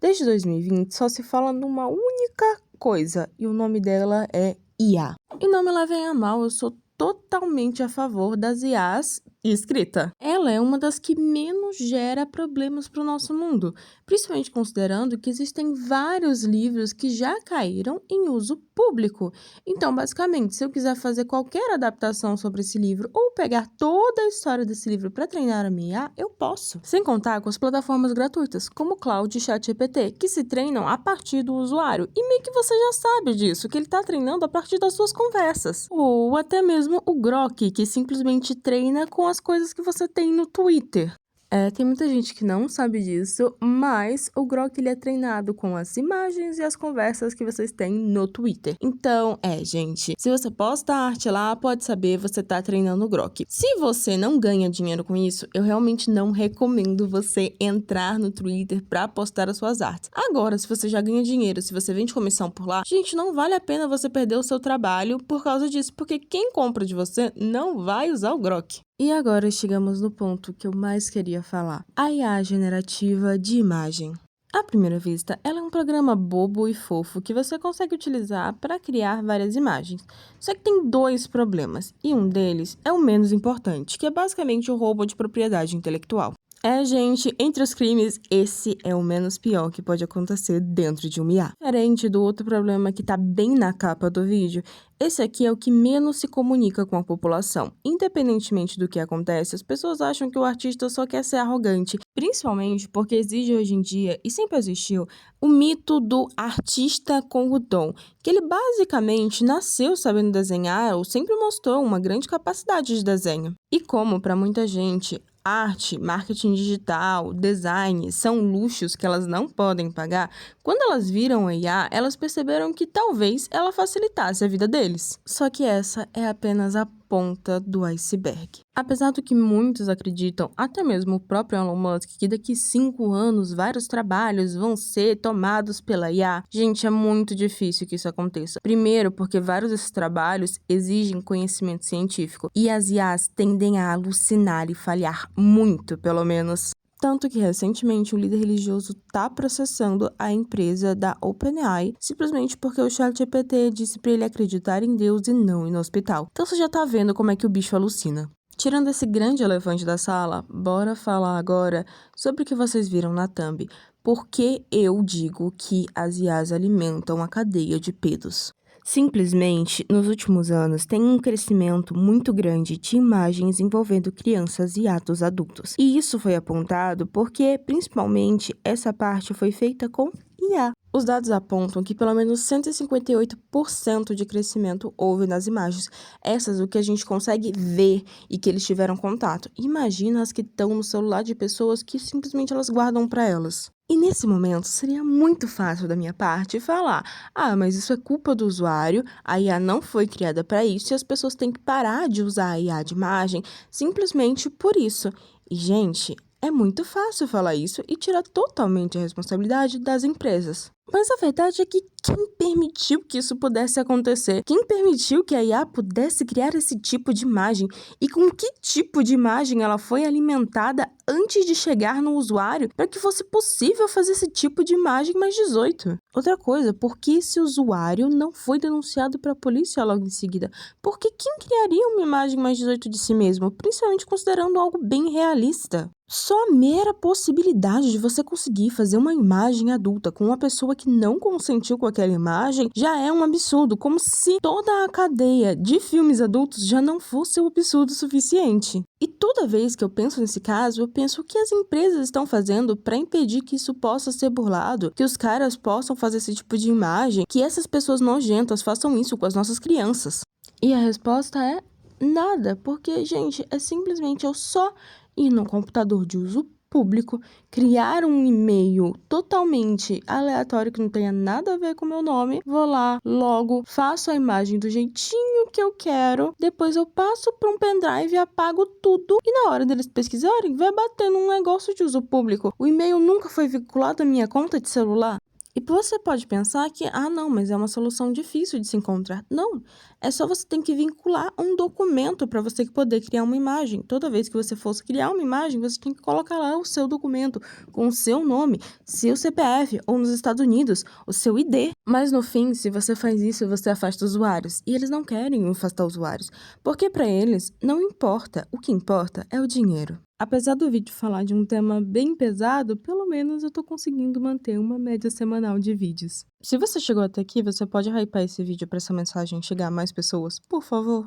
Desde 2020 só se fala numa única coisa, e o nome dela é IA. E não me levem a mal, eu sou totalmente a favor das IAs escrita. Ela é uma das que menos gera problemas para o nosso mundo, principalmente considerando que existem vários livros que já caíram em uso público. Então, basicamente, se eu quiser fazer qualquer adaptação sobre esse livro ou pegar toda a história desse livro para treinar a minha IA, eu posso. Sem contar com as plataformas gratuitas, como o Claude e ChatGPT, que se treinam a partir do usuário. E meio que você já sabe disso, que ele está treinando a partir das suas conversas. Ou até mesmo o Grok, que simplesmente treina com as coisas que você tem no Twitter. Tem muita gente que não sabe disso, mas o Grok ele é treinado com as imagens e as conversas que vocês têm no Twitter. Então, gente, se você posta arte lá, pode saber, você tá treinando o Grok. Se você não ganha dinheiro com isso, eu realmente não recomendo você entrar no Twitter pra postar as suas artes. Agora, se você já ganha dinheiro, se você vende comissão por lá, gente, não vale a pena você perder o seu trabalho por causa disso, porque quem compra de você não vai usar o Grok. E agora chegamos no ponto que eu mais queria falar, a IA generativa de imagem. À primeira vista, ela é um programa bobo e fofo que você consegue utilizar para criar várias imagens. Só que tem dois problemas, e um deles é o menos importante, que é basicamente o roubo de propriedade intelectual. Gente, entre os crimes, esse é o menos pior que pode acontecer dentro de uma IA. Diferente do outro problema que tá bem na capa do vídeo, esse aqui é o que menos se comunica com a população. Independentemente do que acontece, as pessoas acham que o artista só quer ser arrogante, principalmente porque exige hoje em dia, e sempre existiu, o mito do artista com o dom, que ele basicamente nasceu sabendo desenhar ou sempre mostrou uma grande capacidade de desenho. E como para muita gente, arte, marketing digital, design são luxos que elas não podem pagar, quando elas viram a IA, elas perceberam que talvez ela facilitasse a vida deles. Só que essa é apenas a ponta do iceberg. Apesar do que muitos acreditam, até mesmo o próprio Elon Musk, que daqui 5 anos vários trabalhos vão ser tomados pela IA, gente, é muito difícil que isso aconteça. Primeiro, porque vários desses trabalhos exigem conhecimento científico, e as IAs tendem a alucinar e falhar muito, pelo menos. Tanto que, recentemente, o líder religioso está processando a empresa da OpenAI simplesmente porque o ChatGPT disse para ele acreditar em Deus e não no hospital. Então você já tá vendo como é que o bicho alucina. Tirando esse grande elefante da sala, bora falar agora sobre o que vocês viram na thumb. Por que eu digo que as IAs alimentam a cadeia de pedos? Simplesmente, nos últimos anos, tem um crescimento muito grande de imagens envolvendo crianças e adultos. E isso foi apontado porque, principalmente, essa parte foi feita com IA. Os dados apontam que pelo menos 158% de crescimento houve nas imagens. Essas o que a gente consegue ver e que eles tiveram contato. Imagina as que estão no celular de pessoas que simplesmente elas guardam para elas. E nesse momento seria muito fácil da minha parte falar: mas isso é culpa do usuário, a IA não foi criada para isso e as pessoas têm que parar de usar a IA de imagem simplesmente por isso. E, gente, é muito fácil falar isso e tirar totalmente a responsabilidade das empresas. Mas a verdade é que quem permitiu que isso pudesse acontecer? Quem permitiu que a IA pudesse criar esse tipo de imagem? E com que tipo de imagem ela foi alimentada antes de chegar no usuário para que fosse possível fazer esse tipo de imagem mais 18? Outra coisa, por que esse usuário não foi denunciado para a polícia logo em seguida? Porque quem criaria uma imagem mais 18 de si mesmo, principalmente considerando algo bem realista? Só a mera possibilidade de você conseguir fazer uma imagem adulta com uma pessoa que não consentiu com aquela imagem já é um absurdo, como se toda a cadeia de filmes adultos já não fosse um absurdo suficiente. E toda vez que eu penso nesse caso, eu penso o que as empresas estão fazendo para impedir que isso possa ser burlado, que os caras possam fazer esse tipo de imagem, que essas pessoas nojentas façam isso com as nossas crianças. E a resposta é nada, porque, gente, é simplesmente eu só ir no computador de uso público, criar um e-mail totalmente aleatório que não tenha nada a ver com o meu nome, vou lá, logo, faço a imagem do jeitinho que eu quero, depois eu passo para um pendrive e apago tudo, e na hora deles pesquisarem, vai bater num negócio de uso público. O e-mail nunca foi vinculado à minha conta de celular. E você pode pensar que, não, mas é uma solução difícil de se encontrar. Não, É só você ter que vincular um documento para você poder criar uma imagem. Toda vez que você fosse criar uma imagem, você tem que colocar lá o seu documento com o seu nome, seu CPF ou nos Estados Unidos, o seu ID. Mas no fim, se você faz isso, você afasta usuários. E eles não querem afastar usuários, porque para eles não importa. O que importa é o dinheiro. Apesar do vídeo falar de um tema bem pesado, pelo menos eu tô conseguindo manter uma média semanal de vídeos. Se você chegou até aqui, você pode hypar esse vídeo para essa mensagem chegar a mais pessoas, por favor?